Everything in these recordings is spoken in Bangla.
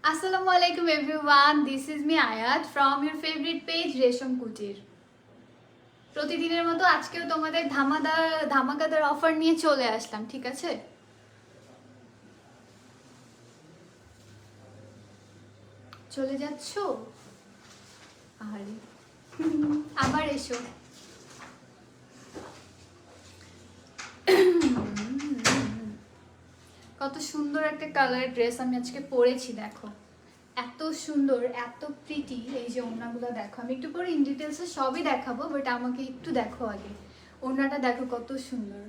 Assalamu alaikum everyone, this is me Ayat from your favorite page রেশম কুটির। প্রতিদিনের মতো আজকেও তোমাদের ধামাকাদার অফার নিয়ে চলে আসলাম, ঠিক আছে? চলে যাচ্ছ? আরে আবার এসো। কত সুন্দর একটা কালারের ড্রেস আমি আজকে পরেছি, দেখো এত সুন্দর, এত প্রিটি। এই যে ওড়নাগুলো দেখো, আমি একটু পরে ইন ডিটেলসে সবই দেখাবো, বাট আমাকে একটু দেখো আগে। ওড়নাটা দেখো কত সুন্দর।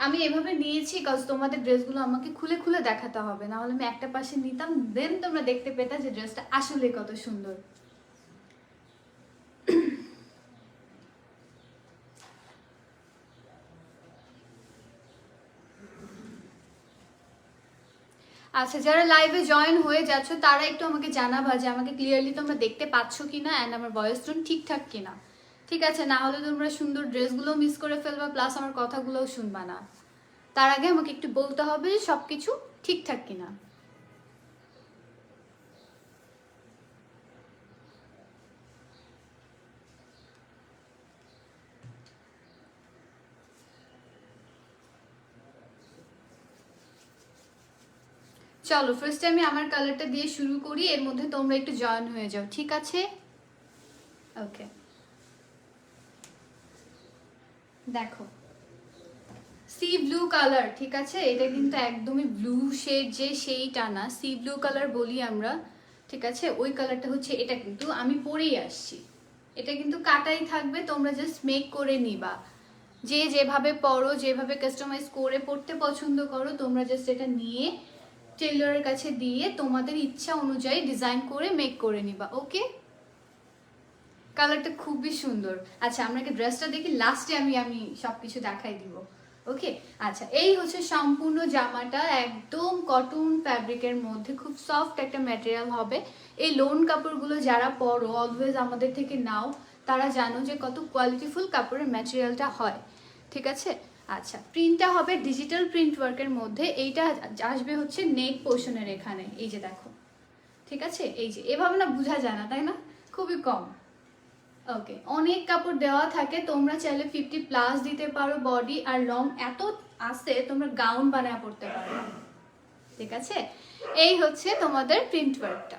আমি এভাবে নিয়েছি কজ তোমাদের ড্রেসগুলো আমাকে খুলে খুলে দেখাতে হবে, না হলে আমি একটা পাশে নিতাম, দেন তোমরা দেখতে পেতা যে ড্রেসটা আসলে কত সুন্দর। আচ্ছা, যারা লাইভে জয়েন হয়ে যাচ্ছ তারা একটু আমাকে জানাবা যে আমাকে ক্লিয়ারলি তোমরা দেখতে পাচ্ছ কিনা অ্যান্ড আমার ভয়েস টোন ঠিকঠাক কিনা, ঠিক আছে? না হলে তোমরা সুন্দর ড্রেসগুলো মিস করে ফেলবা, প্লাস আমার কথাগুলোও শুনবা না। তার আগে আমাকে একটু বলতে হবে যে সব কিছু ঠিকঠাক কিনা। চলো ফার্স্টে আমি আমার কালারটা দিয়ে শুরু করি, এর মধ্যে তোমরা একটু জয়েন হয়ে যাও, ঠিক আছে? ওকে, দেখো সি ব্লু কালার, ঠিক আছে? এটা কিন্তু একদমই ব্লু শেড, যে সেইটা না, সি ব্লু কালার বলি আমরা, ঠিক আছে? ওই কালারটা হচ্ছে এটা, কিন্তু আমি পরেই আসছি। এটা কিন্তু কাটাই থাকবে, তোমরা জাস্ট মেক করে নিবা। যে যেভাবে পরো, যেভাবে কাস্টমাইজ করে পড়তে পছন্দ করো, তোমরা জাস্ট এটা নিয়ে টেইলরের কাছে দিয়ে তোমাদের ইচ্ছা অনুযায়ী ডিজাইন করে মেক করে নিবা। ওকে, কালারটা খুবই সুন্দর। আচ্ছা, আমরা কি ড্রেসটা দেখি, লাস্টে আমি সবকিছু দেখাই দিব। ওকে, আচ্ছা, এই হচ্ছে সম্পূর্ণ জামাটা, একদম কটন ফ্যাব্রিকের মধ্যে, খুব সফট একটা ম্যাটেরিয়াল হবে। এই লোন কাপড়গুলো যারা পরো, অলওয়েজ আমাদের থেকে নাও, তারা জানো যে কত কোয়ালিটিফুল কাপড়ের ম্যাটেরিয়ালটা হয়, ঠিক আছে? আচ্ছা, প্রিন্টটা হবে ডিজিটাল প্রিন্ট ওয়ার্কের মধ্যে। এইটা আসবে হচ্ছে নেক পোর্শনের এখানে, এই যে দেখো, ঠিক আছে? এই যে এভাবে না বোঝা যায় না, তাই না? খুবই কম। ওকে, অনেক কাপড় দেওয়া থাকে, তোমরা চাইলে 50+ দিতে পারো বডি, আর লং এত আছে তোমরা গাউন বানায় পড়তে পারো, ঠিক আছে? এই হচ্ছে তোমাদের প্রিন্ট ওয়ার্কটা।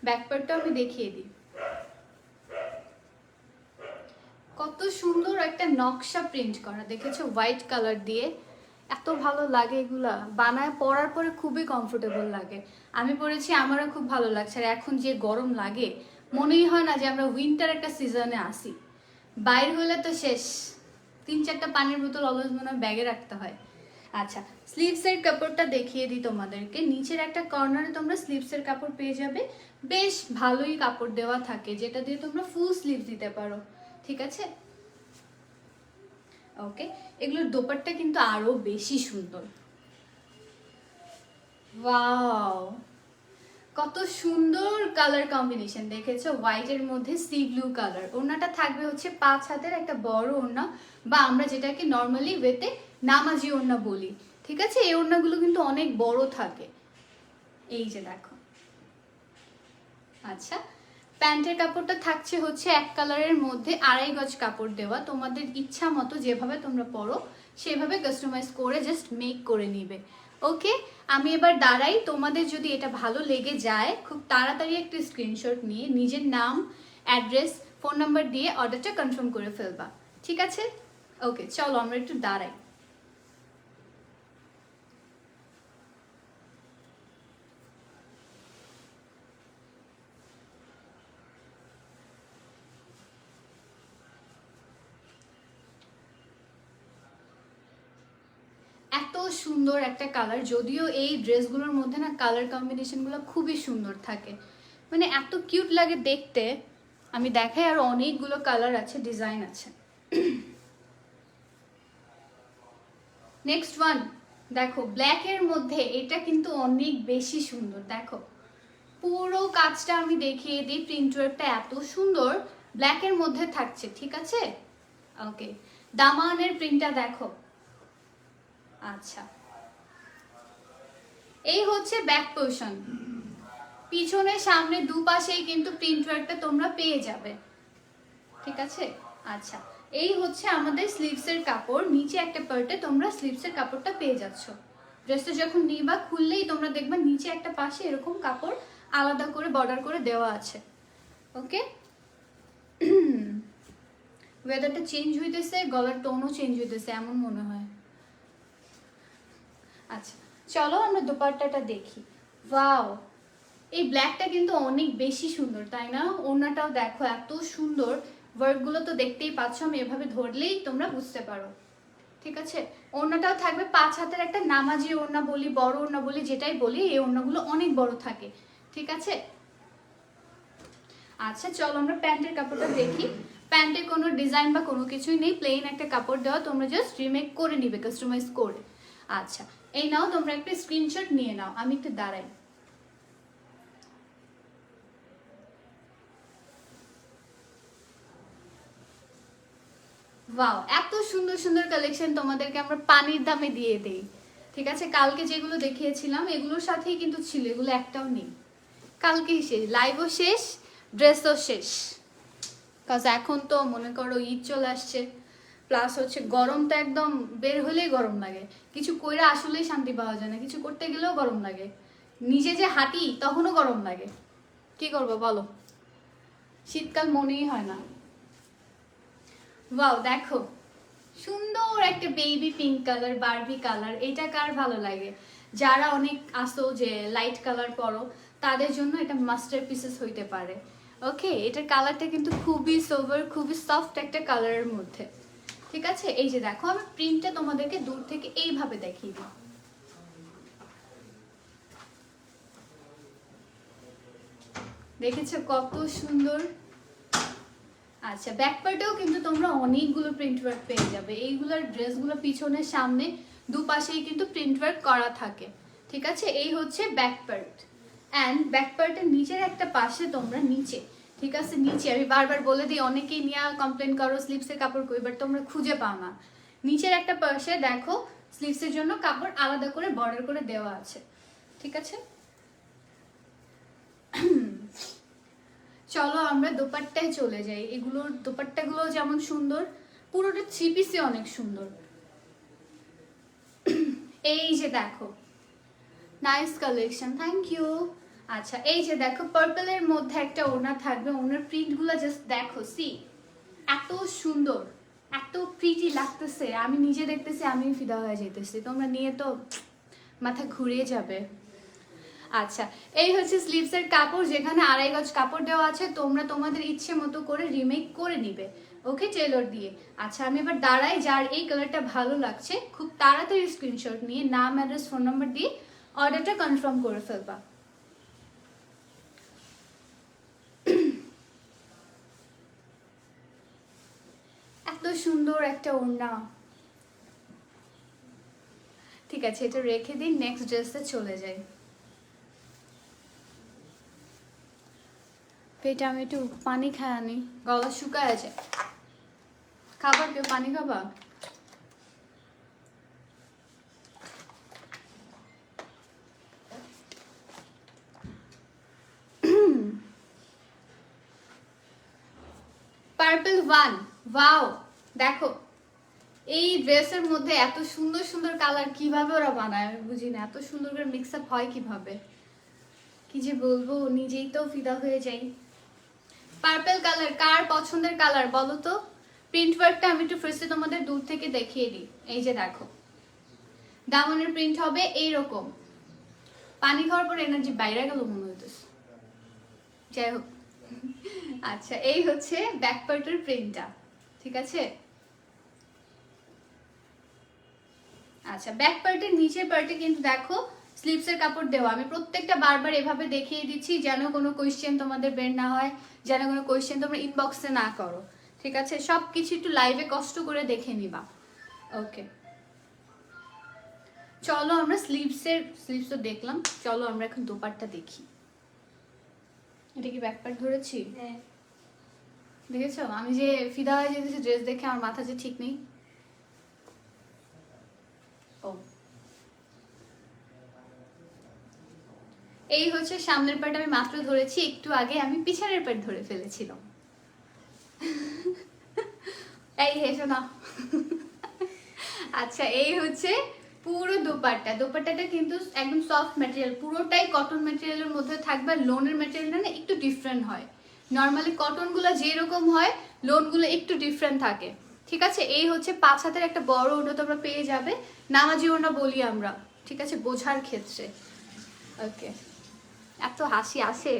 ব্যাক পার্টটা আমি দেখিয়ে দিই। কত সুন্দর একটা নকশা প্রিন্ট করা, দেখেছো? হোয়াইট কালার দিয়ে এত ভালো লাগে, এগুলা বানায় পরার পরে খুবই কমফোর্টেবল লাগে। আমি পরেছি, আমারও খুব ভালো লাগছে। আর এখন যে গরম লাগে, মনেই হয় না যে আমরা উইন্টার একটা সিজনে আসি। বাইর হলে তো শেষ, 3-4টা পানির বোতল অলওয়েজ মনে হয় ব্যাগে রাখতে হয়। আচ্ছা, স্লিভসের কাপড়টা দেখিয়ে দিই তোমাদেরকে। নিচের একটা কর্নারে তোমরা স্লিভসের কাপড় পেয়ে যাবে, বেশ ভালোই কাপড় দেওয়া থাকে, যেটা দিয়ে তোমরা ফুল স্লিভ দিতে পারো, ঠিক আছে? ওকে, এগুলোর দোপাট্টা কিন্তু আরো বেশি সুন্দর। ওয়াও, কত সুন্দর কালার কম্বিনেশন, দেখেছো? হোয়াইটের মধ্যে সি ব্লু কালার। ওড়নাটা থাকবে হচ্ছে 5 হাতের একটা বড় ওড়না, বা আমরা যেটাকে নর্মালি ওয়েতে নামাজি ওড়না বলি, ঠিক আছে? এই ওড়নাগুলো কিন্তু অনেক বড় থাকে, এই যে দেখো। আচ্ছা, প্যান্টের কাপড়টা থাকছে হচ্ছে এক কালারের মধ্যে, 2.5 গজ কাপড় দেওয়া, তোমাদের ইচ্ছা মতো যেভাবে তোমরা পরো সেভাবে কাস্টমাইজ করে জাস্ট মেক করে নিবে। ওকে, আমি এবার দাঁড়াই। তোমাদের যদি এটা ভালো লেগে যায়, খুব তাড়াতাড়ি একটা স্ক্রিনশট নিয়ে নিজের নাম, অ্যাড্রেস, ফোন নাম্বার দিয়ে অর্ডারটা কনফার্ম করে ফেলবা, ঠিক আছে? ওকে, চলো আমরা একটু দাঁড়াই। এত সুন্দর একটা কালার, যদিও এই ড্রেসগুলোর মধ্যে না কালার কম্বিনেশনগুলো খুবই সুন্দর থাকে, মানে এত কিউট লাগে দেখতে। আমি দেখাই, আর অনেকগুলো কালার আছে, ডিজাইন আছে। নেক্সট ওয়ান দেখো, ব্ল্যাকের মধ্যে, এটা কিন্তু অনেক বেশি সুন্দর। দেখো পুরো কাজটা আমি দেখিয়ে দিই, প্রিন্ট ওয়ার্কটা এত সুন্দর ব্ল্যাকের মধ্যে থাকছে, ঠিক আছে? ওকে, দামানের প্রিন্টটা দেখো। আচ্ছা, এই হচ্ছে ব্যাক পোর্শন, পিছনে সামনে দুপাশেই কিন্তু প্রিন্ট ওয়ার্কটা তোমরা পেয়ে যাবে, ঠিক আছে। আচ্ছা, এই হচ্ছে আমাদের স্লিভসের কাপড়, নিচে একটা পার্টে তোমরা স্লিভসের কাপড়টা পেয়ে যাচ্ছ। ড্রেসটা যখন নিবা খুললেই তোমরা দেখবা নিচে একটা পাশে এরকম কাপড় আলাদা করে বর্ডার করে দেওয়া আছে। ওকে, ওয়েদারটা চেঞ্জ হইতেছে, গলার টোনও চেঞ্জ হইতেছে এমন মনে হয়। আচ্ছা চলো আমরা দোপাট্টাটা দেখি। ওয়াও, এই ব্ল্যাকটা কিন্তু অনেক বেশি সুন্দর, তাই না? ওড়নাটাও দেখো এত সুন্দর, ওয়ার্কগুলো তো দেখতেই পাচ্ছ, আমি এভাবে ধরলেই তোমরা বুঝতে পারো, ঠিক আছে। ওড়নাটাও থাকবে 5 হাতের একটা নামাজি ওড়না বলি, বড় ওড়না বলি, যেটাই বলি, এই ওড়নাগুলো অনেক বড় থাকে, ঠিক আছে। আচ্ছা চলো আমরা প্যান্টের কাপড়টা দেখি। প্যান্টে কোনো ডিজাইন বা কোনো কিছুই নেই, প্লেন একটা কাপড় দেওয়া, তোমরা জাস্ট রিমেক করে নিবে কাস্টমাইজ করে। আচ্ছা এই নাও তোমরা একটা স্ক্রিনশট নিয়ে নাও, আমি একটু দাঁড়াই। ওয়াও, এত সুন্দর সুন্দর কালেকশন তোমাদেরকে আমরা পানির দামে দিয়ে দেই, ঠিক আছে। কালকে যেগুলো দেখিয়েছিলাম এগুলোর সাথেই কিন্তু ছিল, এগুলো একটাও নেই। কালকেই শেষ, লাইভও শেষ, ড্রেসও শেষ। কাজ এখন তো মনে করো ঈদ চলে আসছে, প্লাস হচ্ছে গরমটা একদম বের হলেই গরম লাগে, কিছু কইরা আসলেই শান্তি পাওয়া যায় না, কিছু করতে গেলেও গরম লাগে, নিজে যে হাঁটি তখনও গরম লাগে, কি করবো বলো, শীতকাল মনেই হয় না। ওয়াও দেখো, সুন্দর একটা baby pink colour, Barbie colour, এটা কার ভালো লাগে? যারা অনেক আসো যে লাইট কালার পরো, তাদের জন্য এটা মাস্টার পিসেস হইতে পারে। ওকে, এটার কালারটা কিন্তু খুবই সোবার, খুবই সফট একটা কালারের মধ্যে, ঠিক আছে। এই যে দেখো, আমি প্রিন্টটা তোমাদেরকে দূর থেকে এইভাবে দেখিয়ে দিই, দেখেছো কত সুন্দর। আচ্ছা ব্যাক পার্টেও কিন্তু তোমরা অনেকগুলো প্রিন্ট ওয়ার্ক পেয়ে যাবে, এইগুলোর ড্রেসগুলো পিছনের সামনে দুপাশেই কিন্তু প্রিন্ট ওয়ার্ক করা থাকে, ঠিক আছে। এই হচ্ছে ব্যাক পার্ট, অ্যান্ড ব্যাক পার্টের নিচের একটা পাশে তোমরা নিচে, ঠিক আছে, নিচে আমি বারবার বলে দিই, অনেকেই নিয়ে কমপ্লেন করো স্লিভসের কাপড় কই, বাট তোমরা খুঁজে পাও না। নিচের একটা পাশে দেখো স্লিভসের জন্য কাপড় আলাদা করে বর্ডার করে দেওয়া আছে, ঠিক আছে। চলো আমরা দোপাট্টায় চলে যাই। এগুলোর দোপাট্টাগুলো যেমন সুন্দর, পুরোটা 3 পিসই অনেক সুন্দর। এই যে দেখো, নাইস কালেকশন, থ্যাংক ইউ। আচ্ছা এই যে দেখো, পার্পলের মধ্যে একটা ওড়না থাকবে, ওড়নার প্রিন্টগুলো জাস্ট দেখো, সি এত সুন্দর, এত প্রিটি লাগতেছে, আমি নিজে দেখতেছি আমি ফিদা হয়ে যেতেছি, তোমরা নিয়ে তো মাথা ঘুরিয়ে যাবে। আচ্ছা এই হচ্ছে স্লিভসের কাপড়, যেখানে 2.5 গজ কাপড় দেওয়া আছে, তোমরা তোমাদের ইচ্ছে মতো করে রিমেক করে নিবে, ওকে, টেলর দিয়ে। আচ্ছা আমি এবার দাঁড়াই, যার এই কালারটা ভালো লাগছে খুব তাড়াতাড়ি স্ক্রিনশট নিয়ে নাম, অ্যাড্রেস, ফোন নাম্বার দিয়ে অর্ডারটা কনফার্ম করে ফেলবা। এত সুন্দর একটা ওড়না, ঠিক আছে এটা রেখে দিন, নেক্সট ড্রেসে চলে যাই। পেটে আমি একটু পানি খাই আনি, গলা শুকায় আছে, খাবার কেউ পানি খাবা? পার্পল 1, ওয়াও দেখো, এই ড্রেসের মধ্যে এত সুন্দর সুন্দর কালার কিভাবে ওরা বানায় আমি বুঝি না, এত সুন্দর করে মিক্স আপ হয় কিভাবে, কি যে বলবো, নিজেই তো ফিদা হয়ে যাই। পার্পল কালার কার পছন্দের কালার বলো তো? প্রিন্ট ওয়ার্কটা আমি একটু ফার্স্টে তোমাদের দূর থেকে দেখিয়ে দিই। এই যে দেখো, দামনের প্রিন্ট হবে এইরকম, পানি খাওয়ার পর এনার্জি বাইরে গেল মনে হইতেছে, যাই হোক। আচ্ছা এই হচ্ছে ব্যাক পার্টের প্রিন্টটা, ঠিক আছে। আচ্ছা ব্যাক পার্টের নিচের পার্টে কিন্তু দেখো স্লিভসের কাপড় দেওয়া, আমি প্রত্যেকটা বারবার এভাবে দেখিয়ে দিচ্ছি যেন কোনো কোয়েশ্চেন তোমাদের বের না হয়, যেন কোনো কোয়েশ্চেন তোমরা ইনবক্সে না করো, ঠিক আছে। সব কিছু একটু লাইভে কষ্ট করে দেখে নিবা, ওকে। চলো আমরা স্লিভস তো দেখলাম, চলো আমরা এখন দোপাট্টা দেখি। এটা কি ব্যাক পার্ট ধরেছি? হ্যাঁ দেখেছো, আমি যে ফিদা হয়ে যেতেছি ড্রেস দেখে, আমার মাথা যে ঠিক নেই। ও এই হচ্ছে সামনের পার্ট, আমি মাত্র ধরেছি, একটু আগে আমি পিছনের পার্ট ধরে ফেলেছিলাম। এই হেসো না। আচ্ছা, এই হচ্ছে পুরো দোপাট্টা। দোপাট্টাটা কিন্তু একদম সফট ম্যাটেরিয়াল, পুরোটাই কটন ম্যাটেরিয়ালের মধ্যে থাকবে। লোনের ম্যাটেরিয়ালটা না একটু ডিফারেন্ট হয়, নর্মালি কটনগুলো যেরকম হয় লোনগুলো একটু ডিফারেন্ট থাকে, ঠিক আছে। এই হচ্ছে 5 হাতের একটা বড় ওড়না তোমরা পেয়ে যাবে, নামাজি ওড়না বলি আমরা, ঠিক আছে, বোঝার ক্ষেত্রে। ওকে, এত হাসি আসে,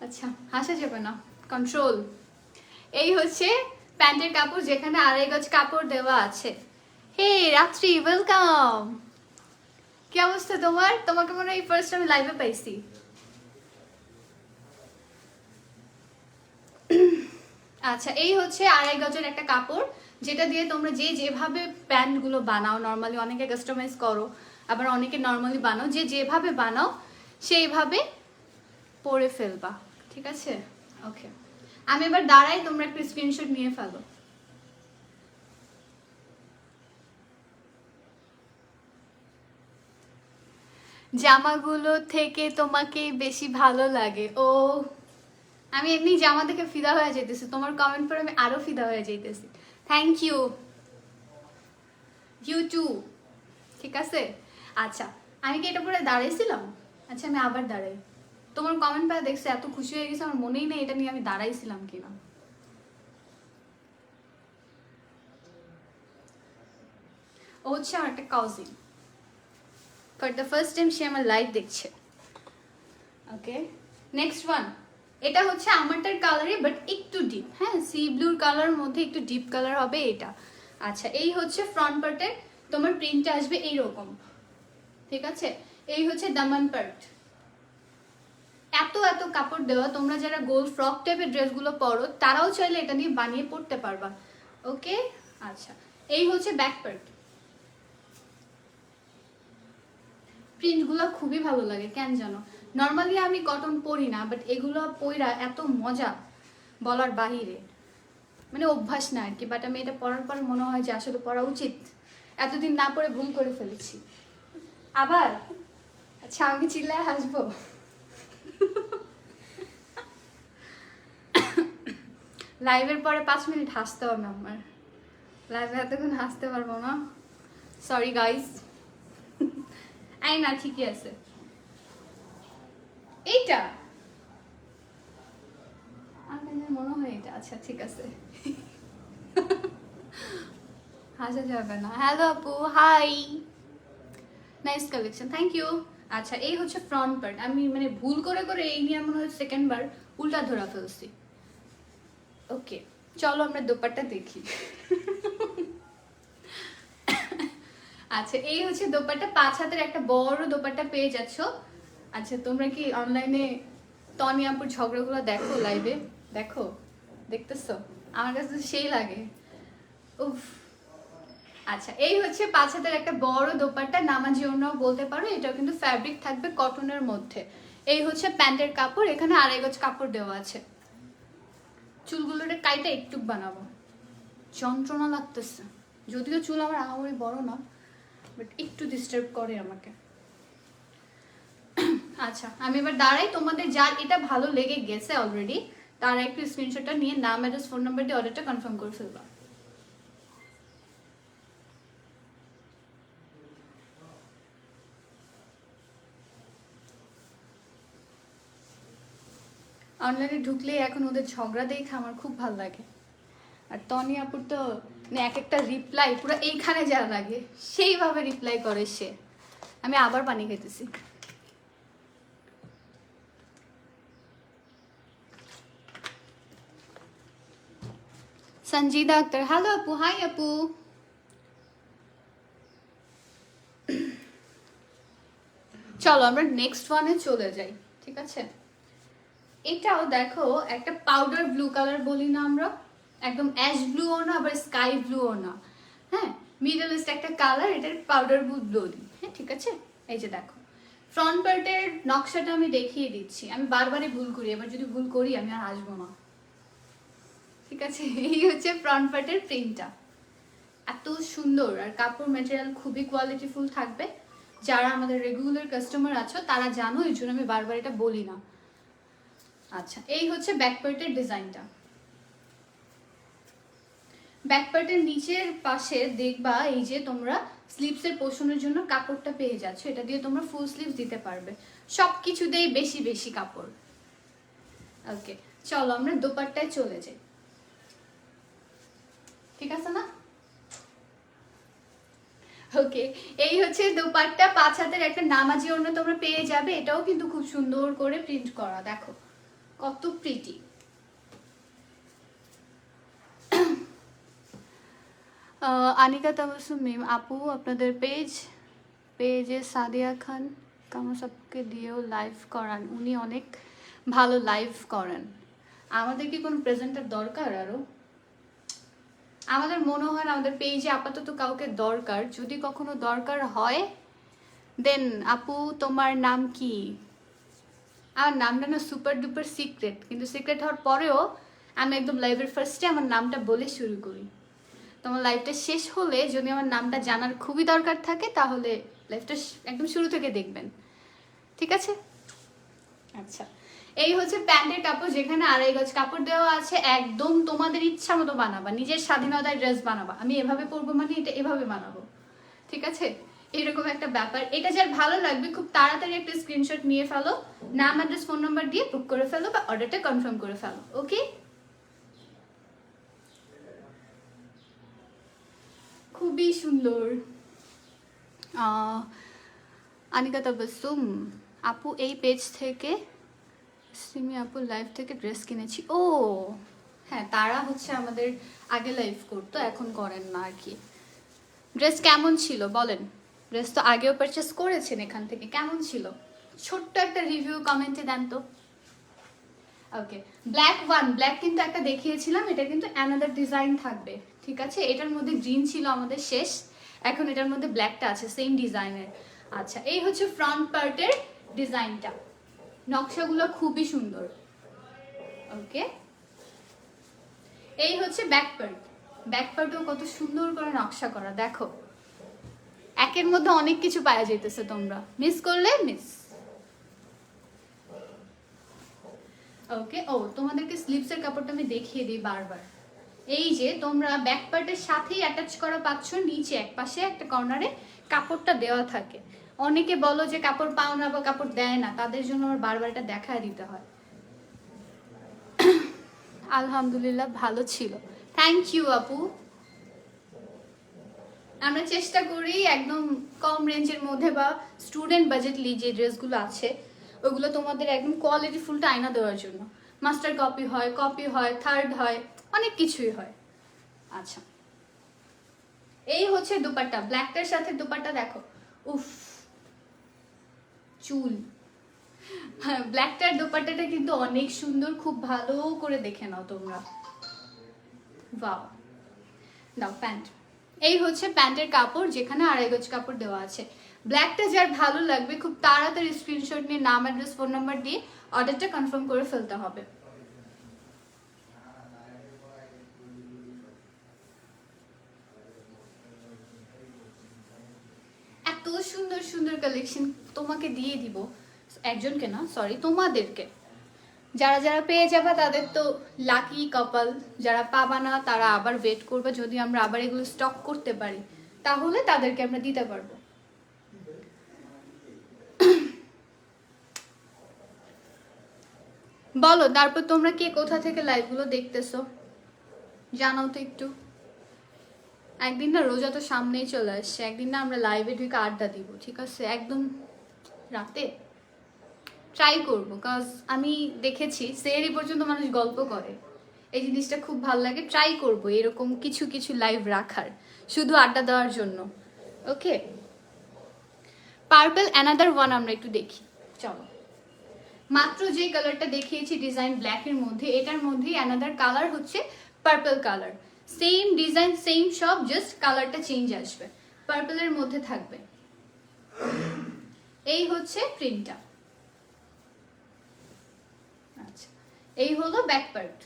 আচ্ছা হাসা যাবে না, কন্ট্রোল। এই হচ্ছে প্যান্টের কাপড়, যেখানে 2.5 গজ কাপড় দেওয়া আছে। হে রাত্রি, ওয়েলকাম। কি অবস্থা তোমার? তোমাকে মনে হয় ফার্স্ট আমি লাইভে পাইছি। আচ্ছা, এই হচ্ছে 2.5 গজের একটা কাপড়, যেটা দিয়ে তোমরা যে যেভাবে প্যান্টগুলো বানাও, নর্মালি অনেকে কাস্টমাইজ করো, আবার অনেকে নর্মালি বানাও, যে যেভাবে বানাও সেইভাবে পরে ফেলবা, ঠিক আছে। ওকে, আমি এবার দাঁড়াই, তোমরা একটা স্ক্রিনশট নিয়ে ফেলো। জামাগুলো থেকে তোমাকে বেশি ভালো লাগে? ও, আমি এমনি জামা দেখে ফিদা হয়ে যাইতেছি, তোমার কমেন্ট পরে আমি আরো ফিদা হয়ে যাইতেছি। থ্যাংক ইউ, ইউ টু, ঠিক আছে। আচ্ছা, আমি কি এটা পরে দাঁড়াইছিলাম? আচ্ছা, আমি আবার দাঁড়াই। তোমার কমেন্ট পাওয়া দেখছে, এত খুশি হয়ে গেছে, আমার মনেই নেই এটা নিয়ে আমি দাঁড়াইছিলাম কিনা। ও হচ্ছে আমার একটা cousin, for the first time সে আমার লাইভ দেখছে। Okay, next one. এটা হচ্ছে আমারটার কালারই বাট একটু ডিপ, হ্যাঁ, সি ব্লুর কালার মধ্যে একটু ডিপ কালার হবে এটা। আচ্ছা, এই হচ্ছে ফ্রন্ট পার্টে, তোমার প্রিন্টটা আসবে এইরকম, ঠিক আছে। এই হচ্ছে দামান পার্ট। এত এত কাপড় দেওয়া, তোমরা যারা গোল ফ্রক টাইপের ড্রেসগুলো পরো তারাও চাইলে এটা নিয়ে বানিয়ে পড়তে পারবা। ওকে, আচ্ছা, এই হচ্ছে ব্যাক পার্ট। প্রিন্টগুলো খুবই ভালো লাগে, কেন জানো, নর্মালি আমি কটন পরি না, বাট এগুলো পইরা এত মজা বলার বাহিরে, মানে অভ্যাস না আর কি, বাট আমি এটা পরার পর মনে হয় যে আসলে পরা উচিত, এতদিন না পরে ভুল করে ফেলেছি আবার। আচ্ছা, আমি চিল্লায় হাসবো? লাইভের পরে 5 মিনিট হাসতে হবে আমার, লাইভে এতক্ষণ হাসতে পারবো না, সরি গাইস। এই না, ঠিকই আছে। এইটা আমার মনে হয় এটা, আচ্ছা ঠিক আছে। হাসা যাবে না। হ্যালো আপু, hi, nice collection, thank you. আচ্ছা, এই হচ্ছে ফ্রন্ট পার্ট, আমি মানে ভুল করে করে এই নিয়ে মনে হয় সেকেন্ড বার উল্টা ধরা ফেলছি। ওকে, চলো আমরা দোপাট্টা দেখি। আচ্ছা, এই হচ্ছে দোপাট্টা, 5 হাতের একটা বড় দোপাট্টা পেয়ে যাচ্ছ। আচ্ছা, তোমরা কি অনলাইনে টনি আপুর ঝগড়াগুলো দেখো? লাইভে দেখো, দেখতেছো? আমার কাছে তো সেই লাগে, উফ। আচ্ছা, এই হচ্ছে 5 হাতের একটা বড় দোপাট্টা, নামাজি ওড়নাও বলতে পারো, এটাও কিন্তু ফ্যাব্রিক থাকবে কটনের মধ্যে। এই হচ্ছে প্যান্টের কাপড়, এখানে 2.5 গজ কাপড় দেওয়া আছে। চুলগুলোরে কাইটা একটু বানাবো, যন্ত্রণা লাগতেছে, যদিও চুল আমার আহামরি বড় না, বাট একটু ডিস্টার্ব করে আমাকে। আচ্ছা, আমি এবার দাঁড়াই, তোমাদের যার এটা ভালো লেগে গেছে অলরেডি তারা একটু স্ক্রিনশটটা নিয়ে নাম, অ্যাড্রেস, ফোন নাম্বার দিয়ে অর্ডারটা কনফার্ম করে ফেলবা। অনলাইনে ঢুকলে এখন ওদের ঝগড়া দেখে আমার খুব ভালো লাগে। আর টনি আপুর তো মানে এক একটা রিপ্লাই পুরো এইখানে যা লাগে সেইভাবে রিপ্লাই করে সে। আমি আবার পানি খেতেছি। সঞ্জিদা আক্তার, হ্যালো আপু, হাই আপু। চলো আমরা নেক্সট ওয়ানে চলে যাই, ঠিক আছে। এটাও দেখো, একটা পাউডার ব্লু কালার বলি না আমরা, একদম অ্যাশ ব্লুও না আবার স্কাই ব্লুও না, হ্যাঁ, মিডল ইস্ট একটা কালার, এটার পাউডার ব্লু বলি, হ্যাঁ ঠিক আছে। এই যে দেখো, ফ্রন্ট পার্টের নকশাটা আমি দেখিয়ে দিচ্ছি, আমি বারবারই ভুল করি, এবার যদি ভুল করি আমি আর আসবো না, ঠিক আছে। এই হচ্ছে ফ্রন্ট পার্টের প্রিন্টটা, এত সুন্দর, আর কাপড় ম্যাটেরিয়াল খুবই কোয়ালিটিফুল থাকবে, যারা আমাদের রেগুলার কাস্টমার আছো তারা জানো, এই জন্য আমি বারবার এটা বলি না। আচ্ছা, এই হচ্ছে ব্যাক পার্টের ডিজাইনটা। ব্যাক পার্টের নিচের পাশে দেখবা এই যে তোমরা স্লিভসের পোর্শনের জন্য কাপড়টা পেয়ে যাচ্ছ, এটা দিয়ে তোমরা ফুল স্লিভস দিতে পারবে, সব কিছুতেই বেশি বেশি কাপড়। ওকে, চলো আমরা দোপাট্টায় চলে যাই, ঠিক আছে না? ওকে, এই হচ্ছে দোপাট্টা, 5 হাতের একটা নামাজি ওড়না তোমরা পেয়ে যাবে, এটাও কিন্তু খুব সুন্দর করে প্রিন্ট করা, দেখো কত প্রিটি। আনিকা তাবাসসুম মিম আপু, আপনাদের পেজে সাদিয়া খান কামাসাবকে দিয়েও লাইভ করান, উনি অনেক ভালো লাইভ করেন। আমাদের কি কোনো প্রেজেন্টার দরকার আরো? আমাদের মনে হয় না আমাদের পেজে আপাতত কাউকে দরকার, যদি কখনো দরকার হয় দেন আপু তোমার নাম কি? আমার নামটা না সুপার ডুপার সিক্রেট, কিন্তু সিক্রেট হওয়ার পরেও আমি একদম লাইভের ফার্স্টে আমার নামটা বলে শুরু করি। তোমার লাইভটা শেষ হলে যদি আমার নামটা জানার খুবই দরকার থাকে তাহলে লাইভটা একদম শুরু থেকে দেখবেন, ঠিক আছে? আচ্ছা, এই হচ্ছে প্যান্টের কাপড়, যেখানে 2.5 গজ কাপড় দেওয়া আছে, একদম তোমাদের ইচ্ছা মতো বানাবা, নিজের স্বাধীনতায় ড্রেস বানাবা। আমি এভাবে পরবো মানে এটা এভাবে বানাবো, ঠিক আছে? এরকম একটা ব্যাপার। এটা যার ভালো লাগবে খুব তাড়াতাড়ি একটা স্ক্রিনশট নিয়ে ফেলো, নাম অ্যাড্রেস ফোন নাম্বার দিয়ে বুক করে ফেলো বা অর্ডারটা কনফার্ম করে ফেলো। ওকে, খুবই সুন্দর। আনিকা তাবাসসুম আপু, এই পেজ থেকে সিমি আপুর লাইভ থেকে ড্রেস কিনেছি। ও হ্যাঁ, তারা হচ্ছে আমাদের আগে লাইভ করতো, এখন করেন না আর কি। ড্রেস কেমন ছিল বলেন? ড্রেস তো আগেও পারচেস করেছেন এখান থেকে, কেমন ছিল ছোট্ট একটা রিভিউ কমেন্টে দেন তো। ওকে, ব্ল্যাক কিন্তু একটা দেখিয়েছিলাম, এটা কিন্তু অ্যানাদার ডিজাইন থাকবে, ঠিক আছে? এটার মধ্যে গ্রিন ছিল আমাদের শেষ, এখন এটার মধ্যে ব্ল্যাকটা আছে সেম ডিজাইনের। আচ্ছা, এই হচ্ছে ফ্রন্ট পার্টের ডিজাইনটা, নকশাগুলো খুবই সুন্দর। ওকে, এই হচ্ছে ব্যাক পার্টও কত সুন্দর করে নকশা করা, দেখো একের মধ্যে অনেক কিছু পাওয়া যাইতেছে, তোমরা মিস করলে মিস। ওকে, ও তোমাদেরকে স্লিভসের কাপড়টা আমি দেখিয়ে দিই বারবার। এই যে তোমরা ব্যাক পার্টের সাথেই অ্যাটাচ করা পাচ্ছ, নিচে এক পাশে একটা কর্নারে কাপড়টা দেওয়া থাকে। অনেকে বলো যে কাপড় পাও না বা কাপড় দেয় না, তাদের জন্য আমার বারবার এটা দেখায় দিতে হয়। আলহামদুলিল্লাহ ভালো ছিল, থ্যাংক ইউ আপু। আমরা চেষ্টা করি একদম কম রেঞ্জের মধ্যে বা স্টুডেন্ট বাজেটলি যে ড্রেসগুলো আছে ওগুলো তোমাদের একদম কোয়ালিটি ফুলটা আয়না দেওয়ার জন্য। মাস্টার কপি হয়, থার্ড হয়, অনেক কিছুই হয়। আচ্ছা, এই হচ্ছে দুপাট্টা, ব্ল্যাকটার সাথে দুপাট্টা দেখো, উফ চুল। হ্যাঁ, ব্ল্যাকটার দুপাট্টাটা কিন্তু অনেক সুন্দর, খুব ভালো করে দেখে নাও তোমরা। ওয়াও, দাও প্যান্ট। এই হচ্ছে প্যান্টের কাপড়, যেখানে 2.5 গজ কাপড় দেওয়া আছে। ব্ল্যাকটা যার ভালো লাগবে খুব তাড়াতাড়ি স্ক্রিনশট নিয়ে নাম অ্যাড্রেস ফোন নাম্বার দিয়ে অর্ডারটা কনফার্ম করে ফেলতে হবে। এত সুন্দর সুন্দর কালেকশন তোমাকে দিয়ে দিব, একজনকে না সরি তোমাদেরকে। যারা যারা পেয়ে যাবে তাদের তো লাকি কপাল, যারা পাবা না তারা আবার ওয়েট করবে, যদি আমরা আবার এগুলো স্টক করতে পারি তাহলে তাদেরকে আমরা দিতে পারবো। বলো তারপর তোমরা কে কোথা থেকে লাইভগুলো দেখতেছো জানাও তো একটু। একদিন না রোজা তো সামনেই চলে আসছে, একদিন না আমরা লাইভে ঢুকে আড্ডা দিব, ঠিক আছে? একদম রাতে ট্রাই করবো, কজ আমি দেখেছি সেহরি পর্যন্ত মানুষ গল্প করে, এই জিনিসটা খুব ভালো লাগে। ট্রাই করবো এরকম কিছু কিছু লাইভ রাখার, শুধু আড্ডা দেওয়ার জন্য। ওকে, পার্পল অ্যানাদার ওয়ান আমরা একটু দেখি, চলো। মাত্র যে কালারটা দেখিয়েছি ডিজাইন ব্ল্যাকের মধ্যে, এটার মধ্যে অ্যানাদার কালার হচ্ছে purple colour, same design same সব, জাস্ট কালারটা চেঞ্জ আসবে, পার্পলের মধ্যে থাকবে। এই হচ্ছে প্রিন্টটা। আচ্ছা, এই হলো ব্যাক পার্ট।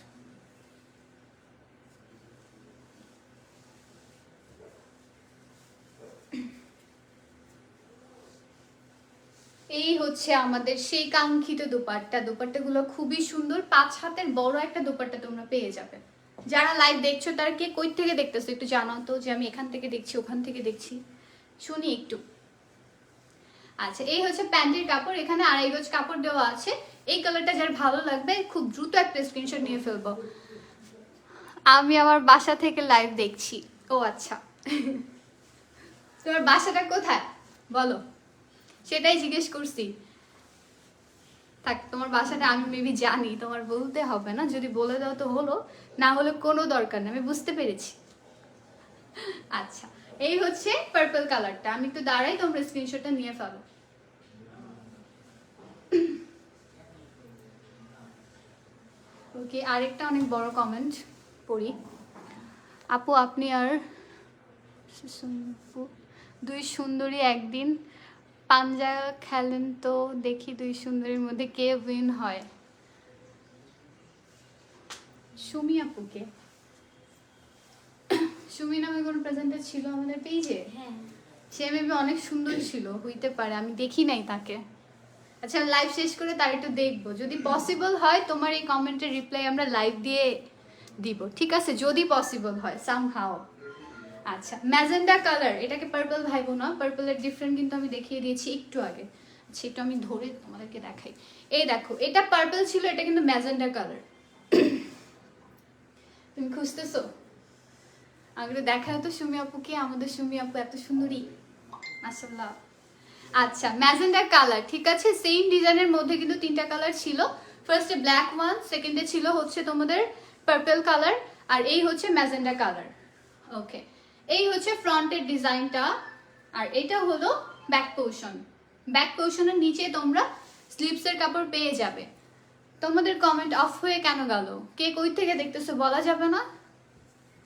এই হচ্ছে আমাদের সেই কাঙ্ক্ষিত দোপাট্টা। দোপাট্টাগুলো খুবই সুন্দর, 5 হাতের বড় একটা দোপাট্টা তোমরা পেয়ে যাবে। যারা লাইভ দেখছো তারা কে কই থেকে দেখতেছো একটু জানাও তো, যে আমি এখান থেকে দেখছি ওখান থেকে দেখছি, শুনি একটু। আচ্ছা, এই হচ্ছে প্যান্টের কাপড়, এখানে 2.5 গজ কাপড় দেওয়া আছে। এই কালারটা যার ভালো লাগবে খুব দ্রুত একটা স্ক্রিনশট নিয়ে ফেলবো। আমি আমার বাসা থেকে লাইভ দেখছি। ও আচ্ছা, তোমার বাসাটা কোথায় বলো, সেটাই জিজ্ঞেস করছি। থাক, তোমার বাসাটা আমি মেবি জানি, তোমার বলতে হবে না, যদি বলে দাও তো হলো, না হলে কোনো দরকার নেই, আমি বুঝতে পেরেছি। আচ্ছা, এই হচ্ছে পার্পল কালারটা, আমি একটু দাঁড়াই, তোমরা স্ক্রিনশটটা নিয়ে ফেলো। ওকে, আরেকটা অনেক বড় কমেন্ট পড়ি। আপু আপনি আর দুই সুন্দরী একদিন পাঞ্জা খেলেন তো দেখি দুই সুন্দরীর মধ্যে কে উইন হয়। সুমি আপুকে, সুমি নামে কোনো প্রেজেন্টার ছিল আমাদের পেজে? হ্যাঁ, সে মেবি অনেক সুন্দর ছিল, হইতে পারে, আমি দেখি নাই তাকে। আচ্ছা, লাইভ শেষ করে তার একটু দেখবো, যদি পসিবল হয় তোমার এই কমেন্টের রিপ্লাই আমরা লাইভ দিয়ে দিব, ঠিক আছে, যদি পসিবল হয় সামহাও। আচ্ছা, ম্যাজেন্ডা কালার, এটাকে পার্পল ভাইবো না, পার্পলের ডিফারেন্ট কিন্তু আমি দেখিয়ে দিয়েছি একটু আগে। আচ্ছা, একটু আমি ধরে তোমাদেরকে দেখাই। এই দেখো, এটা পার্পল ছিল, এটা কিন্তু ম্যাজেন্ডা কালার। তুমি খুঁজতেছো? আগে দেখা তো সুমি আপুকে, আমাদের সুমি আপু এত সুন্দরী মাশাআল্লাহ। আচ্ছা, ম্যাজেন্ডা কালার, ঠিক আছে, সেম ডিজাইনের মধ্যে কিন্তু 3টা কালার ছিল। ফার্স্টে ব্ল্যাক ওয়ান, সেকেন্ডে ছিল হচ্ছে তোমাদের পার্পল কালার, আর এই হচ্ছে ম্যাজেন্ডা কালার। ওকে, এই হচ্ছে ফ্রন্টের ডিজাইনটা, আর এটা হলো ব্যাক পোর্শন। ব্যাক পোর্শনের নিচে তোমরা স্লিপসের কাপড় পেয়ে যাবে। তোমাদের কমেন্ট অফ হয়ে কেন গেল, কে কই থেকে দেখতেছো বলা যাবে না?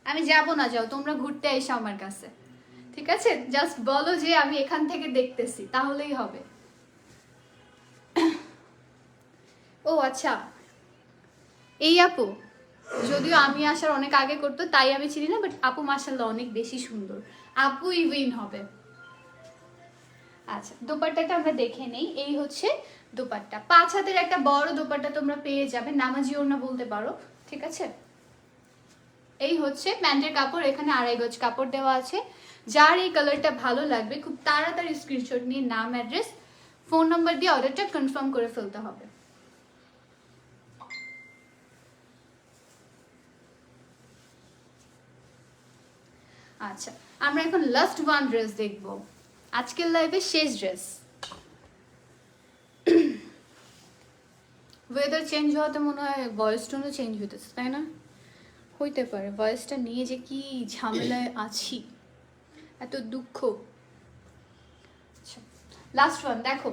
আমি যাব না, যাও তোমরা ঘুরতে এসো আমার কাছে, ঠিক আছে, জাস্ট বলো যে আমি এখান থেকে দেখতেছি, তাহলেই হবে। ও আচ্ছা, এই আপু যদিও আমি আসার অনেক আগে করতো তাই আমি চিনি না, বাট আপু মাশাআল্লাহ অনেক বেশি সুন্দর, আপুই উইন হবে। আচ্ছা, দোপাট্টাটা আমরা দেখে নেই। এই হচ্ছে দোপাট্টা, 5 হাতের একটা বড় দোপাট্টা তোমরা পেয়ে যাবে, নামাজি ওড়না বলতে পারো, ঠিক আছে। এই হচ্ছে প্যান্টের কাপড়, এখানে 2.5 গজ কাপড় দেওয়া আছে। যার এই কালারটা ভালো লাগবে খুব তাড়াতাড়ি স্ক্রিনশট নিয়ে নাম, অ্যাড্রেস, ফোন নাম্বার দিয়ে অর্ডারটা কনফার্ম করে ফেলতে হবে। আচ্ছা, আমরা এখন লাস্ট ওয়ান ড্রেস দেখব, আজকের লাইভে শেষ ড্রেস। ওয়েদার চেঞ্জ হওয়াতে মনে হয় ভয়েস টোনও চেঞ্জ হইতেছে, তাই না? হইতে পারে, ভয়েসটা নিয়ে যে কি ঝামেলায় আছি, এত দুঃখ। আচ্ছা, লাস্ট ওয়ান দেখো,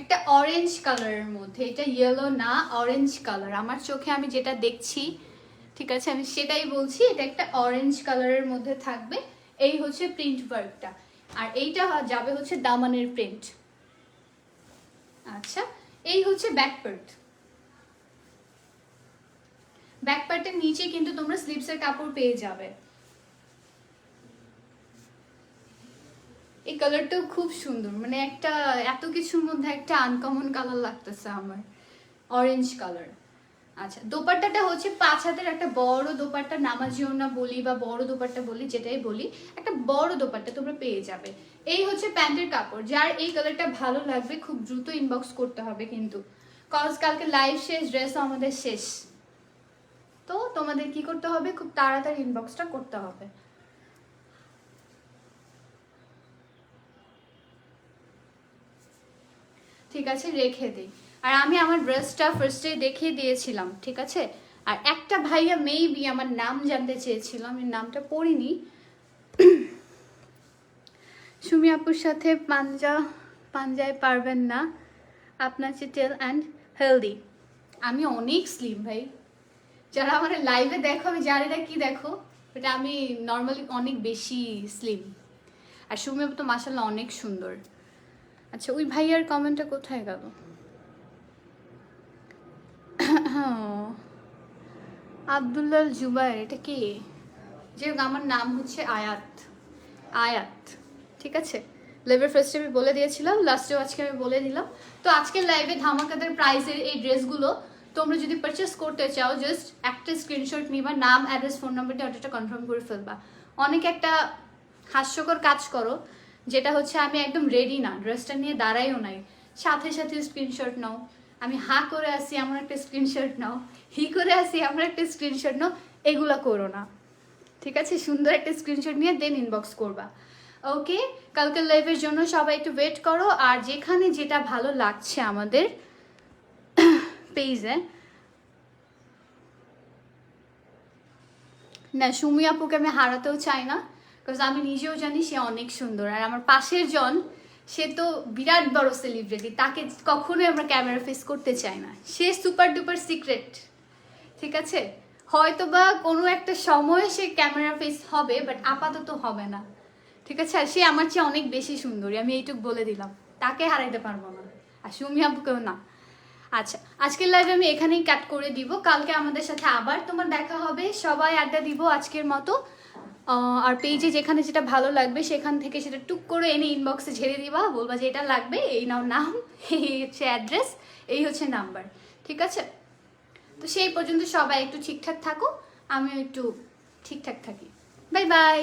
একটা অরেঞ্জ কালারের মধ্যে, এটা ইয়েলো না, অরেঞ্জ কালার, আমার চোখে আমি যেটা দেখছি, ঠিক আছে, আমি সেটাই বলছি, এটা একটা অরেঞ্জ কালারের মধ্যে থাকবে। এই হচ্ছে প্রিন্ট ওয়ার্কটা, আর এইটা যাবে হচ্ছে দামানের প্রিন্ট। আচ্ছা, এই হচ্ছে ব্যাক পার্ট। ব্যাক পার্টের নিচে কিন্তু তোমরা স্লিপসের কাপড় পেয়ে যাবে। এই কালারটাও খুব সুন্দর, মানে একটা এত কিছুর মধ্যে একটা আনকমন কালার লাগতেছে আমার, অরেঞ্জ কালার। আচ্ছা, দোপাট্টাটা হচ্ছে 5 হাতের একটা বড় দোপাট্টা, নামাজি ওড়না বলি বা বড় দোপাট্টা বলি, যেটাই বলি, একটা বড় দোপাট্টা তোমরা পেয়ে যাবে। এই হচ্ছে প্যান্টের কাপড়, যার এই কালারটা ভালো লাগবে খুব দ্রুত ইনবক্স করতে হবে কিন্তু, কজ কালকে লাইভ শেষ, ড্রেসও আমাদের শেষ, তো তোমাদের কি করতে হবে, খুব তাড়াতাড়ি ইনবক্সটা করতে হবে। ঠিক আছে, রেখে দিই। আর আমি আমার ড্রেসটা ফার্স্টে দেখিয়ে দিয়েছিলাম, ঠিক আছে। আর একটা ভাইয়া মেবি আমার নাম জানতে চেয়েছিল, আমি নামটা পড়িনি। সুমি আপুর সাথে পাঞ্জায় পারবেন না, আপনার চিটেল অ্যান্ড হেলদি। আমি অনেক স্লিম ভাই, যারা আমার লাইভে দেখো, আমি জানি না কি দেখো, এটা আমি নর্মালি অনেক বেশি স্লিম। আর সুমি আপু তো মাশাআল্লাহ অনেক সুন্দর। আচ্ছা, ওই ভাইয়ার কমেন্টটা কোথায় গেল? আব্দুল্লাহ জুবাইর, এটা কি? যে আমার নাম হচ্ছে আয়াত, আয়াত, ঠিক আছে, লাইভের ফার্স্টে আমি বলে দিয়েছিলাম, লাস্টেও আজকে আমি বলে দিলাম। তো আজকের লাইভে ধামাকাদার প্রাইসের এই ড্রেসগুলো তোমরা যদি পারচেস করতে চাও জাস্ট একটা স্ক্রিনশট নিবা, নাম অ্যাড্রেস ফোন নাম্বার দিয়ে অর্ডারটা কনফার্ম করে ফেলবা। অনেক একটা হাস্যকর কাজ করো যেটা হচ্ছে আমি একদম রেডি না, ড্রেসটা নিয়ে দাঁড়াইও নাই, সাথে সাথে স্ক্রিনশট নাও। আমি হা করে আসি আমার একটা স্ক্রিনশট নাও, হি করে আসি আমার একটা স্ক্রিনশট নাও, এগুলা করো না, ঠিক আছে? সুন্দর একটা স্ক্রিনশট নিয়ে দেন ইনবক্স করবা। ওকে, কালকের লাইভের জন্য সবাই একটু ওয়েট করো। আর যেখানে যেটা ভালো লাগছে আমাদের পেজে, না সুমি আপুকে আমি হারাতেও চাই না, বিকজ আমি নিজেও জানি সে অনেক সুন্দর। আর আমার পাশের জন, সে তো বিরাট বড় সেলিব্রিটি, তাকে কখনোই আমরা ক্যামেরা ফেস করতে চাই না। সে সুপার ডুপার সিক্রেট, ঠিক আছে? হয়তো বা কোনো একটা সময় সে ক্যামেরা ফেস হবে, বাট আপাতত হবে না, ঠিক আছে? আর সে আমার চেয়ে অনেক বেশি সুন্দরী, আমি এইটুকু বলে দিলাম। তাকে হারাইতে পারবো না, আর সুমি আপুকেও না। আচ্ছা, আজকের লাইভে আমি এখানেই কাট করে দিব। কালকে আমাদের সাথে আবার তোমার দেখা হবে, সবাই আড্ডা দিব আজকের মতো। আর পেজে যেখানে যেটা ভালো লাগবে সেখান থেকে সেটা টুক করে এনে ইনবক্সে ঝেড়ে দিবা, বলবা যে এটা লাগবে, এই নাও নাম, এই হচ্ছে অ্যাড্রেস, এই হচ্ছে নাম্বার, ঠিক আছে? তো সেই পর্যন্ত সবাই একটু ঠিকঠাক থাকো, আমিও একটু ঠিকঠাক থাকি। Bye bye.